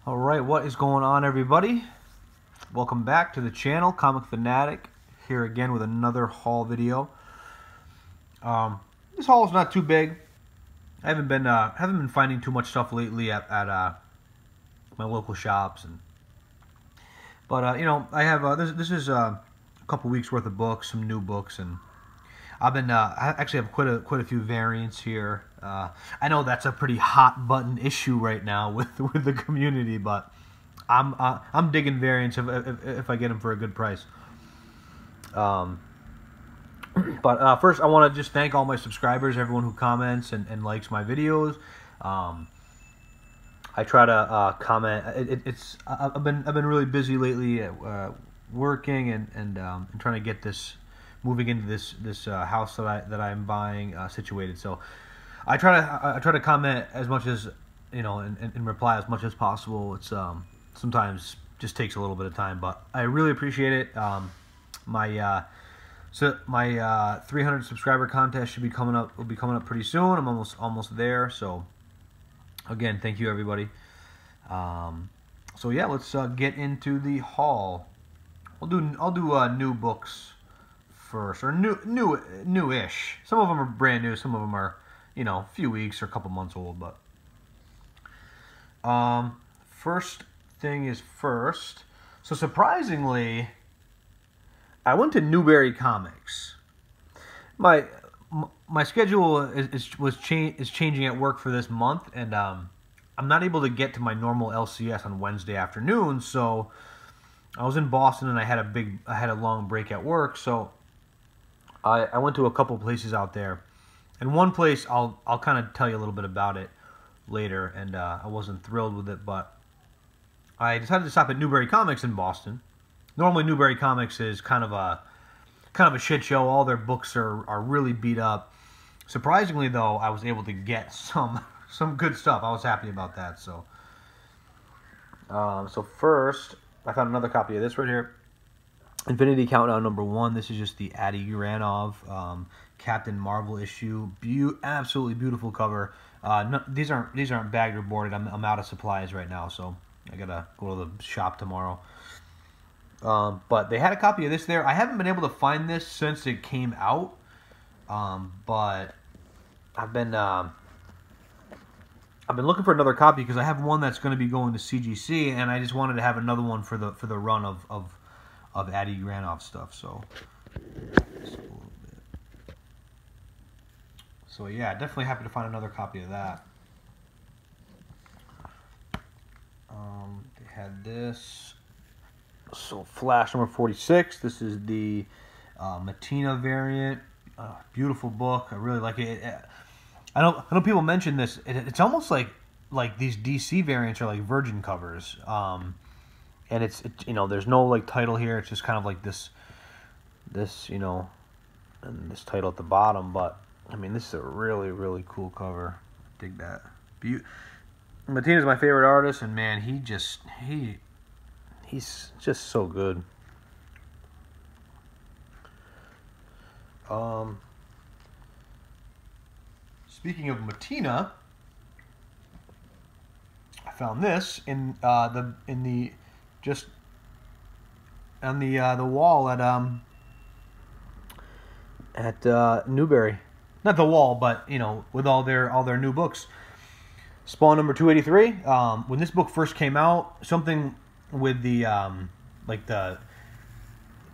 Alright, what is going on, everybody? Welcome back to the channel, Comic Fanatic, here again with another haul video. This haul is not too big. I haven't been finding too much stuff lately at my local shops, but you know, I have this is a couple weeks worth of books, some new books, and I actually have quite a few variants here. I know that's a pretty hot button issue right now with the community, but I'm digging variants if I get them for a good price. But first, I want to just thank all my subscribers, everyone who comments and likes my videos. I try to comment. I've been really busy lately, working and trying to get this moving into this house that I'm buying situated. So I try to comment as much as, you know, and reply as much as possible. It's sometimes just takes a little bit of time, but I really appreciate it. My 300 subscriber contest should be coming up. Will be coming up pretty soon. I'm almost there. So again, thank you, everybody. So yeah, let's get into the haul. I'll do new books first, or newish. Some of them are brand new. Some of them are, you know, a few weeks or a couple months old. But first thing is first. So surprisingly, I went to Newbury Comics. My schedule is changing at work for this month, and I'm not able to get to my normal LCS on Wednesday afternoon. So I was in Boston, and I had a long break at work. So I went to a couple places out there, and one place I'll kind of tell you a little bit about it later. And I wasn't thrilled with it, but I decided to stop at Newbury Comics in Boston. Normally, Newbury Comics is kind of a shit show. All their books are really beat up. Surprisingly, though, I was able to get some good stuff. I was happy about that. So so first, I found another copy of this right here. Infinity Countdown #1. This is just the Adi Granov Captain Marvel issue. Absolutely beautiful cover. No, these aren't bagged or boarded. I'm out of supplies right now, so I gotta go to the shop tomorrow. But they had a copy of this there. I haven't been able to find this since it came out, but I've been looking for another copy because I have one that's going to be going to CGC, and I just wanted to have another one for the run of Adi Granov stuff. So yeah, definitely happy to find another copy of that. They had this. So Flash #46. This is the Mattina variant. Beautiful book. I really like it. I know people mention this. It's almost like these DC variants are like Virgin covers. And it's you know, there's no like title here. It's just kind of like this you know, and this title at the bottom. But I mean, this is a really cool cover. Dig that. Mattina's my favorite artist, and man, he's just so good. Speaking of Mattina, I found this in the just on the wall at Newbury. Not the wall, but you know, with all their new books. Spawn #283. When this book first came out, something with the like the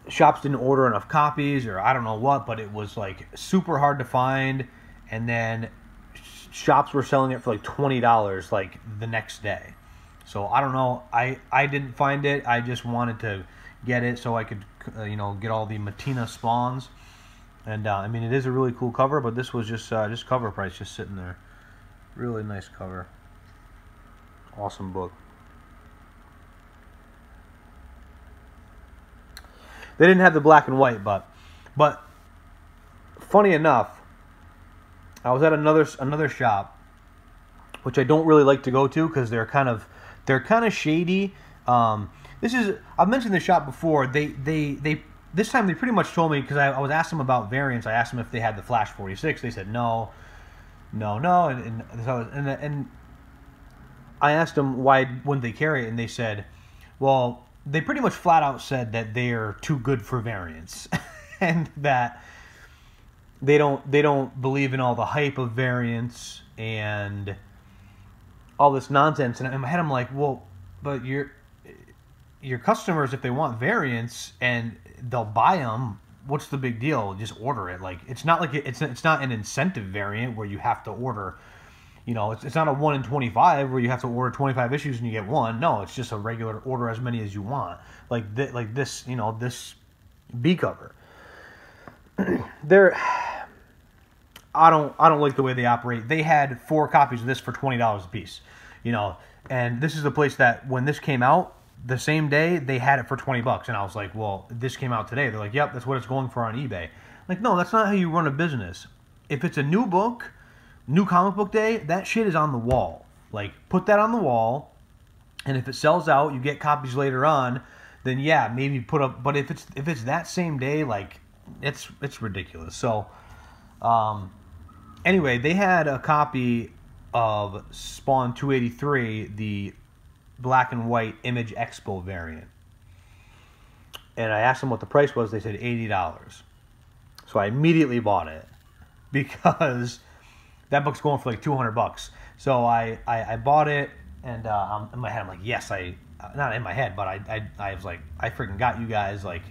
shops didn't order enough copies, or I don't know what, but it was like super hard to find, and then shops were selling it for like $20 like the next day. So I don't know, I didn't find it. I just wanted to get it so I could you know, get all the Mattina spawns. And I mean, it is a really cool cover, but this was just cover price, just sitting there. Really nice cover. Awesome book. They didn't have the black and white, but funny enough, I was at another shop, which I don't really like to go to because they're kind of shady. I've mentioned this shop before. This time they pretty much told me, because I was asked them about variants. I asked them if they had the Flash 46. They said no, and I asked them why wouldn't they carry it, and they said, well, they pretty much flat out said that they are too good for variants, and that they don't believe in all the hype of variants and all this nonsense. And in my head, I'm like, well, but your customers, if they want variants and they'll buy them, what's the big deal? Just order it. Like, it's not like it's not an incentive variant where you have to order. You know, it's not a 1 in 25 where you have to order 25 issues and you get one. No, it's just a regular order as many as you want. Like this, you know, this B cover. I don't like the way they operate. They had 4 copies of this for $20 a piece. You know, and this is the place that when this came out, the same day they had it for $20, and I was like, well, this came out today. They're like, yep, that's what it's going for on eBay. Like, no, that's not how you run a business. If it's a new book, new comic book day, that shit is on the wall. Like, put that on the wall, and if it sells out, you get copies later on, then yeah, maybe put up. But if it's that same day, like, it's ridiculous. So, anyway, they had a copy of Spawn 283, the black and white Image Expo variant. And I asked them what the price was. They said $80. So I immediately bought it because that book's going for like $200. So I bought it, and in my head I'm like, yes, not in my head, but I was like, I freaking got you guys. Like,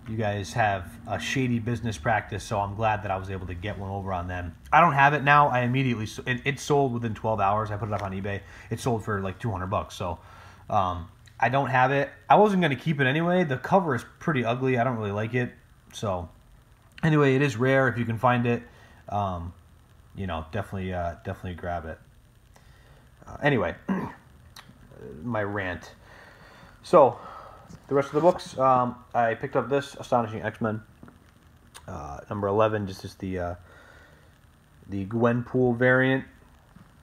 you guys have a shady business practice, so I'm glad that I was able to get one over on them. I don't have it now. I immediately it sold within 12 hours. I put it up on eBay. It sold for like $200. So I don't have it. I wasn't going to keep it anyway. The cover is pretty ugly. I don't really like it. So anyway, it is rare. If you can find it, you know, definitely grab it. Anyway, my rant. So the rest of the books, I picked up this Astonishing X-Men, number 11. This is the Gwenpool variant.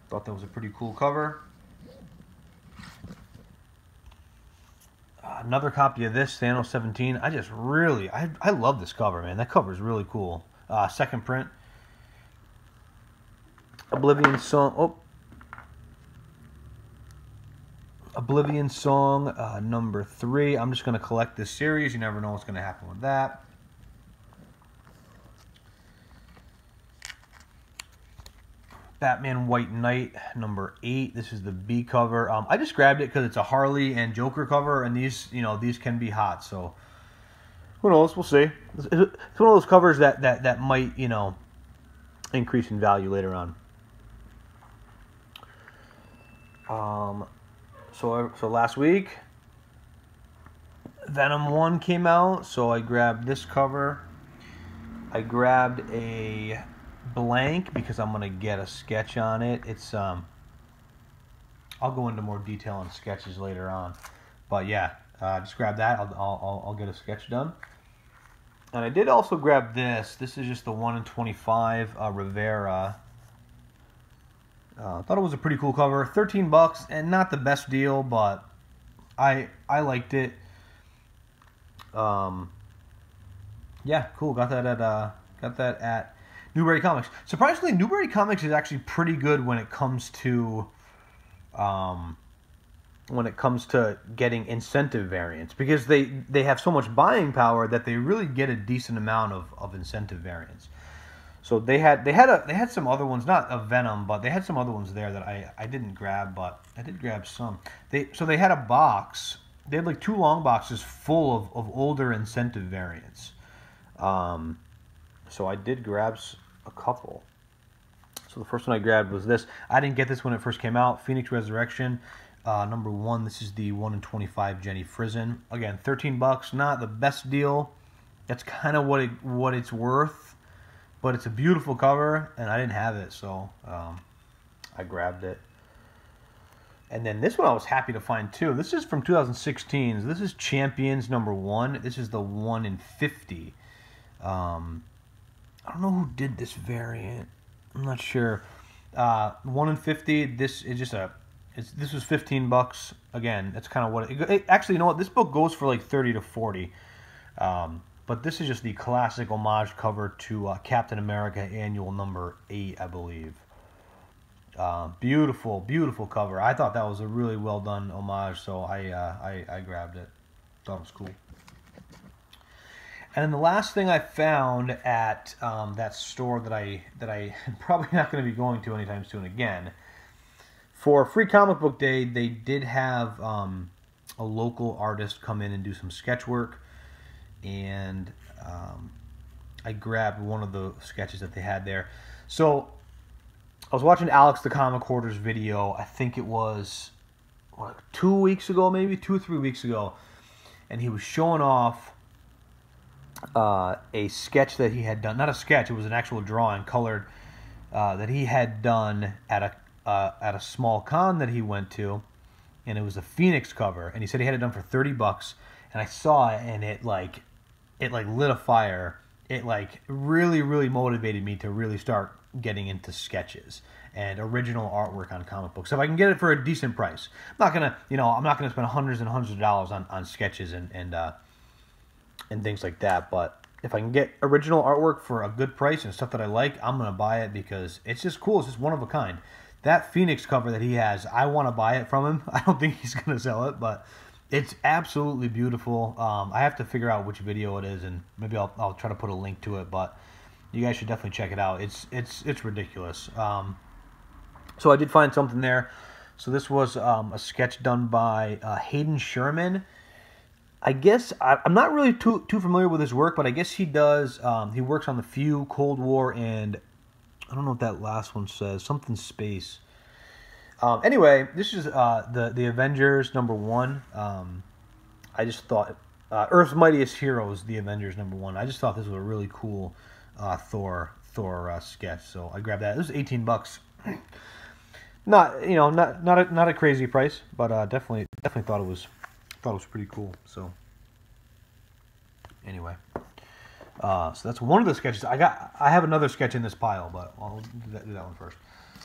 Thought that was a pretty cool cover. Another copy of this, Thanos 17. I love this cover, man. That cover is really cool. Second print. Oblivion Song, number 3. I'm just going to collect this series. You never know what's going to happen with that. Batman White Knight, number 8. This is the B cover. I just grabbed it because it's a Harley and Joker cover, and these can be hot. So who knows? We'll see. It's one of those covers that might, increase in value later on. So last week, Venom 1 came out, so I grabbed this cover. I grabbed a blank because I'm gonna get a sketch on it. It's I'll go into more detail on sketches later on, but yeah, just grab that. I'll get a sketch done. And I did also grab this. This is just the 1 in 25 Rivera. Thought it was a pretty cool cover. $13 and not the best deal, but I liked it. Yeah, cool. Got that at Newbury Comics. Surprisingly, Newbury Comics is actually pretty good when it comes to getting incentive variants, because they have so much buying power that they really get a decent amount of incentive variants. So they had some other ones, not of Venom, but they had some other ones there that I didn't grab, but I did grab some. They had a box. They had like 2 long boxes full of older incentive variants. So I did grab a couple. So the first one I grabbed was this. I didn't get this when it first came out. Phoenix Resurrection, number 1. This is the 1 in 25 Jenny Frison. Again, $13. Not the best deal. That's kind of what it's worth. But it's a beautiful cover, and I didn't have it, so I grabbed it. And then this one I was happy to find too. This is from 2016. So this is Champions number 1. This is the 1 in 50. I don't know who did this variant. I'm not sure. 1 in 50. This is just this was $15. Again, that's kind of what it actually. You know what? This book goes for like 30 to 40. But this is just the classic homage cover to Captain America Annual number 8, I believe. Beautiful, beautiful cover. I thought that was a really well done homage, so I grabbed it. Thought it was cool. And then the last thing I found at that store that I am probably not going to be going to anytime soon again. For Free Comic Book Day, they did have a local artist come in and do some sketch work, and I grabbed one of the sketches that they had there. So I was watching Alex the Comic Hoarder's video. I think it was 2 weeks ago, maybe 2 or 3 weeks ago, and he was showing off a sketch that he had done. Not a sketch; it was an actual drawing, colored, that he had done at a small con that he went to, and it was a Phoenix cover. And he said he had it done for $30, and I saw it, and it like lit a fire. It like really motivated me to really start getting into sketches and original artwork on comic books. So if I can get it for a decent price, I'm not gonna spend hundreds and hundreds of dollars on sketches and things like that. But if I can get original artwork for a good price and stuff that I like, I'm gonna buy it because it's just cool. It's just one of a kind. That Phoenix cover that he has, I want to buy it from him. I don't think he's gonna sell it, but it's absolutely beautiful. I have to figure out which video it is, and maybe I'll try to put a link to it. But you guys should definitely check it out. It's ridiculous. So I did find something there. So this was a sketch done by Hayden Sherman. I guess I'm not really too familiar with his work, but I guess he does. He works on The Few, Cold War, and I don't know what that last one says. Something space. Anyway, this is the Avengers #1. I just thought Earth's Mightiest Heroes, the Avengers #1. I just thought this was a really cool Thor sketch, so I grabbed that. It was $18. Not a crazy price, but definitely thought it was pretty cool. So anyway, so that's one of the sketches I got. I have another sketch in this pile, but I'll do that one first.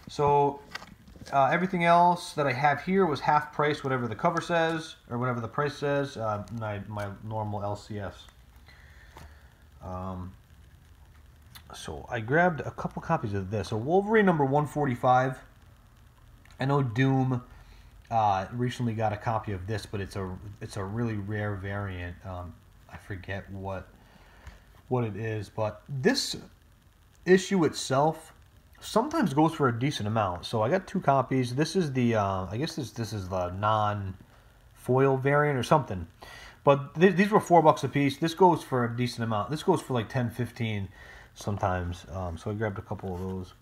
So everything else that I have here was half price, whatever the cover says or whatever the price says. My normal LCS. So I grabbed a couple copies of this. So Wolverine #145. I know Doom recently got a copy of this, but it's a really rare variant. I forget what it is, but this issue itself sometimes goes for a decent amount. So I got 2 copies. This is the I guess this is the non-foil variant or something. But these were $4 a piece. This goes for a decent amount. This goes for like 10, 15 sometimes. So I grabbed a couple of those.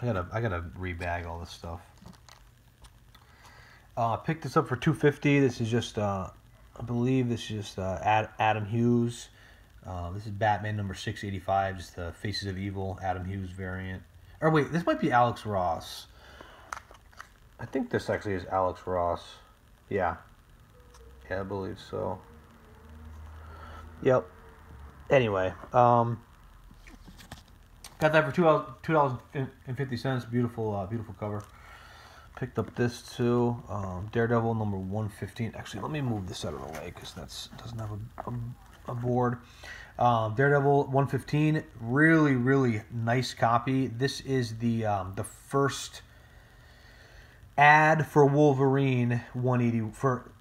I gotta rebag all this stuff. Picked this up for $2.50. This is just I believe this is just Adam Hughes. This is Batman #685, just the Faces of Evil Adam Hughes variant. Or wait, this might be Alex Ross. I think this actually is Alex Ross. Yeah, I believe so. Yep. Anyway, got that for $2.50. Beautiful cover. Picked up this too. Daredevil #115. Actually, let me move this out of the way because that doesn't have a board. Daredevil 115. Really nice copy. This is the first ad for Wolverine 180.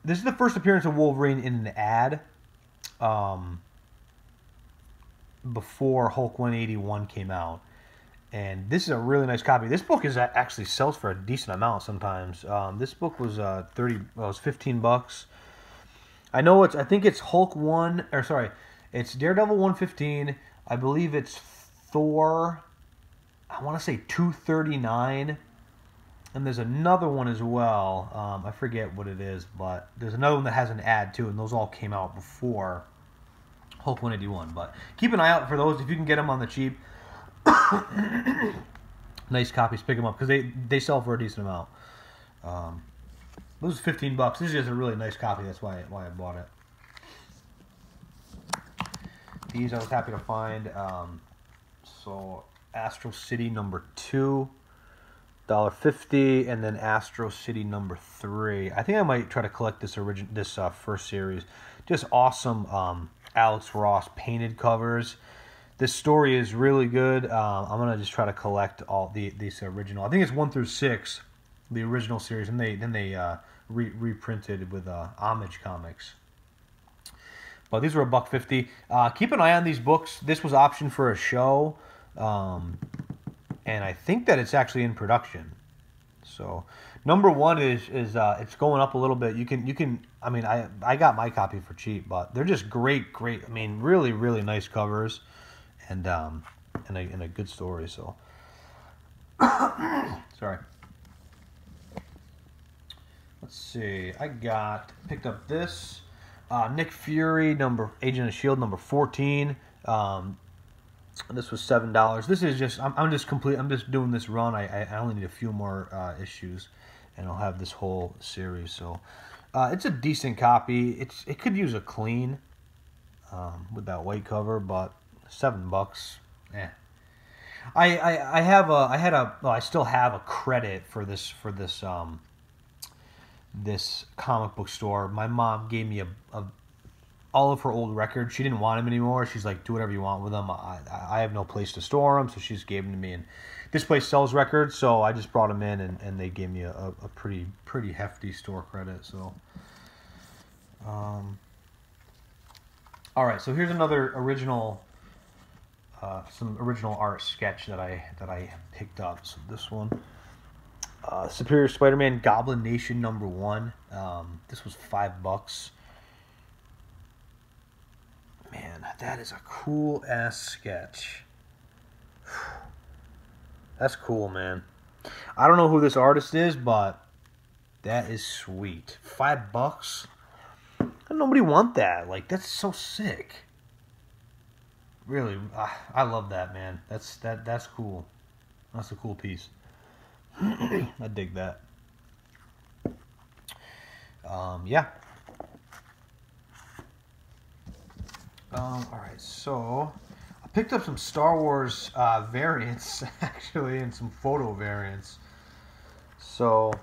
This is the first appearance of Wolverine in an ad. Before Hulk 181 came out. And this is a really nice copy. This book actually sells for a decent amount sometimes. This book was was $15. I know I think it's it's Daredevil 115. I believe it's Thor, I want to say 239. And there's another one as well. I forget what it is, but there's another one that has an ad too, and those all came out before Hulk 181. But keep an eye out for those if you can get them on the cheap. Nice copies, pick them up because they sell for a decent amount. This is $15. This is just a really nice copy. That's why I bought it. These I was happy to find. So Astro City #2, $1.50, and then Astro City #3. I think I might try to collect this first series. Just awesome Alex Ross painted covers. This story is really good. I'm gonna just try to collect all these original. I think it's 1 through 6, the original series, and they reprinted with Homage Comics. But these were $1.50. Keep an eye on these books. This was optioned for a show, and I think that it's actually in production. So number one is it's going up a little bit. You can. I mean, I got my copy for cheap, but they're just great. I mean, really nice covers, and a good story. So sorry. Let's see. I picked up this Nick Fury Agent of S.H.I.E.L.D. number 14. This was $7. This is just I'm just doing this run. I only need a few more issues, and I'll have this whole series. So it's a decent copy. It could use a clean with that white cover, but $7. Eh. I still have a credit for this this comic book store. My mom gave me all of her old records. She didn't want them anymore. She's like, do whatever you want with them. I have no place to store them, so she just gave them to me. And this place sells records, so I just brought them in, and they gave me a pretty hefty store credit. So, all right. So here's another original, some original art sketch that I picked up. So this one. Superior Spider-Man Goblin Nation number 1. This was $5. Man, that is a cool ass sketch. That's cool, man. I don't know who this artist is, but that is sweet. $5? Nobody want that. Like, that's so sick. Really, I love that, man. That's cool. That's a cool piece. I dig that. Yeah. Alright, so I picked up some Star Wars variants, actually, and some photo variants. So,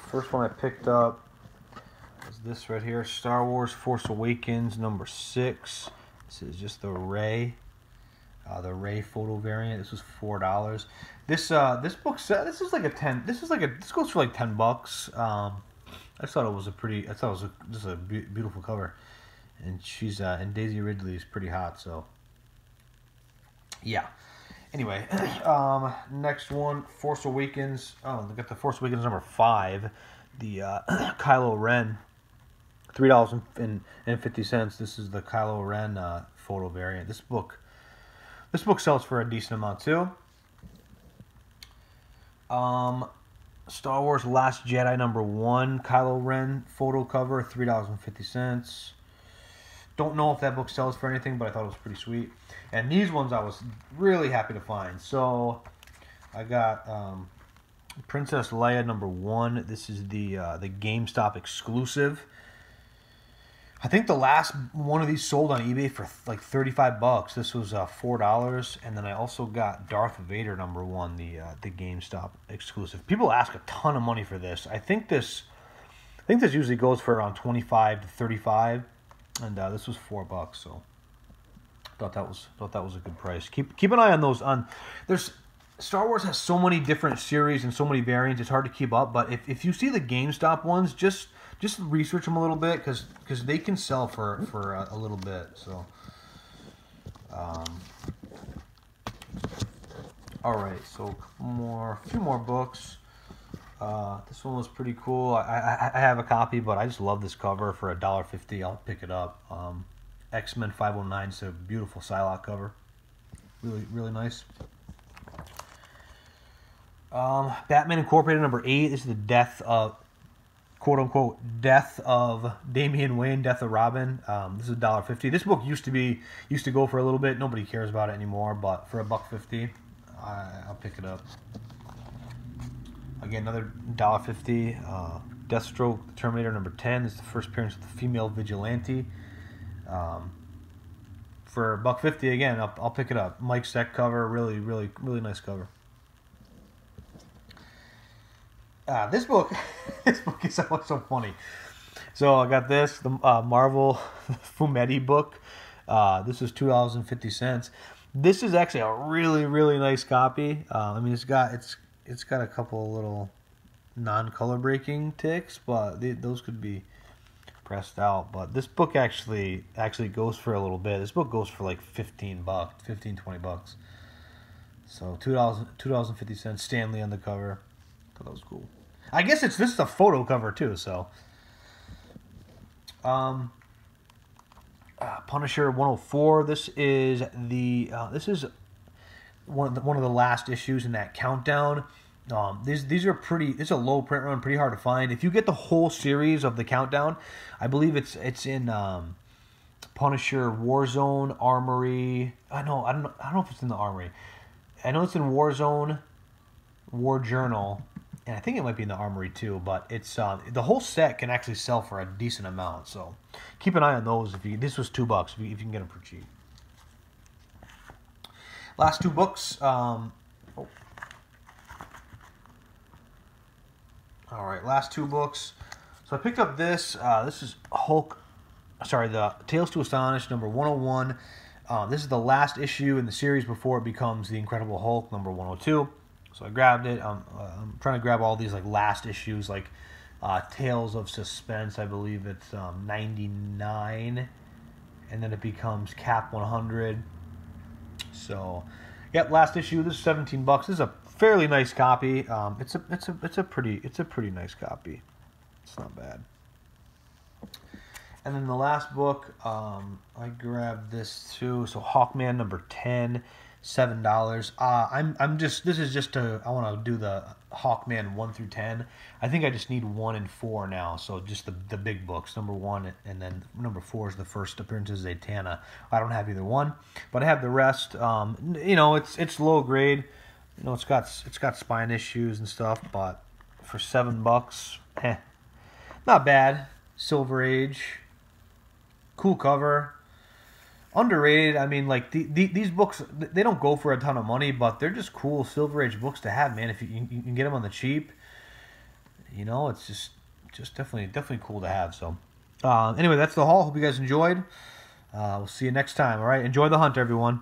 first one I picked up was this right here, Star Wars Force Awakens number 6. This is just the Rey photo variant. This was $4. This book set. This is like a 10. This goes for like $10. I just thought it was just a beautiful cover, and she's and Daisy Ridley is pretty hot. So yeah. Anyway, next one, Force Awakens. Oh, look at the Force Awakens number 5, the Kylo Ren, $3.50. This is the Kylo Ren photo variant. This book sells for a decent amount too. Star Wars Last Jedi number 1, Kylo Ren photo cover, $3.50. Don't know if that book sells for anything, but I thought it was pretty sweet. And these ones I was really happy to find. So I got Princess Leia number 1. This is the GameStop exclusive. I think the last one of these sold on eBay for like $35. This was $4, and then I also got Darth Vader number 1, the GameStop exclusive. People ask a ton of money for this. I think this usually goes for around $25 to $35, and this was $4. So thought that was a good price. Keep an eye on those. There's Star Wars has so many different series and so many variants. It's hard to keep up. But if you see the GameStop ones, just research them a little bit because they can sell for a little bit. So, all right. So a few more books. This one was pretty cool. I have a copy, but I just love this cover. For $1.50, I'll pick it up. X-Men 509. It's a beautiful Psylocke cover. Really nice. Batman Incorporated number 8. This is the death of, quote unquote, death of Damian Wayne, death of Robin. This is $1.50. This book used to go for a little bit. Nobody cares about it anymore, but for $1.50, I'll pick it up. Again, another $1.50. Deathstroke, the Terminator number 10. This is the first appearance of the female vigilante. For $1.50 again, I'll pick it up. Mike Zeck cover, really nice cover. This book is so funny. So I got this, the Marvel Fumetti book. This is $2.50. This is actually a really, really nice copy. I mean, it's got a couple little non-color breaking ticks, but those could be pressed out. But this book actually goes for a little bit. This book goes for like $15, $20. So $2.50. Stanley on the cover. Thought that was cool. I guess this is a photo cover too. So, Punisher 104. This is one of the last issues in that countdown. These are pretty. It's a low print run, pretty hard to find. If you get the whole series of the countdown, I believe it's in Punisher Warzone Armory. I don't know if it's in the Armory. I know it's in Warzone, War Journal, and I think it might be in the Armory too. But it's the whole set can actually sell for a decent amount. So keep an eye on those. This was $2 if you can get them for cheap. Last two books. All right, last two books. So I picked up this. This is Hulk. Sorry, the Tales to Astonish number 101. This is the last issue in the series before it becomes the Incredible Hulk number 102. So I grabbed it. I'm trying to grab all these like last issues, like Tales of Suspense. I believe it's 99, and then it becomes Cap 100. So, yep, last issue. This is $17. This is a fairly nice copy. It's a pretty nice copy. It's not bad. And then the last book, I grabbed this too. So Hawkman number 10, $7. This is just I want to do the Hawkman 1 through 10. I think I just need 1 and 4 now. So just the big books, number 1, and then number 4 is the first appearances of Zatanna. I don't have either one, but I have the rest. It's low grade. It's got spine issues and stuff, but for $7, not bad. Silver Age, cool cover, underrated. I mean, like these books, they don't go for a ton of money, but they're just cool Silver Age books to have, man. If you can get them on the cheap, it's just definitely cool to have. So, anyway, that's the haul. Hope you guys enjoyed. We'll see you next time. All right, enjoy the hunt, everyone.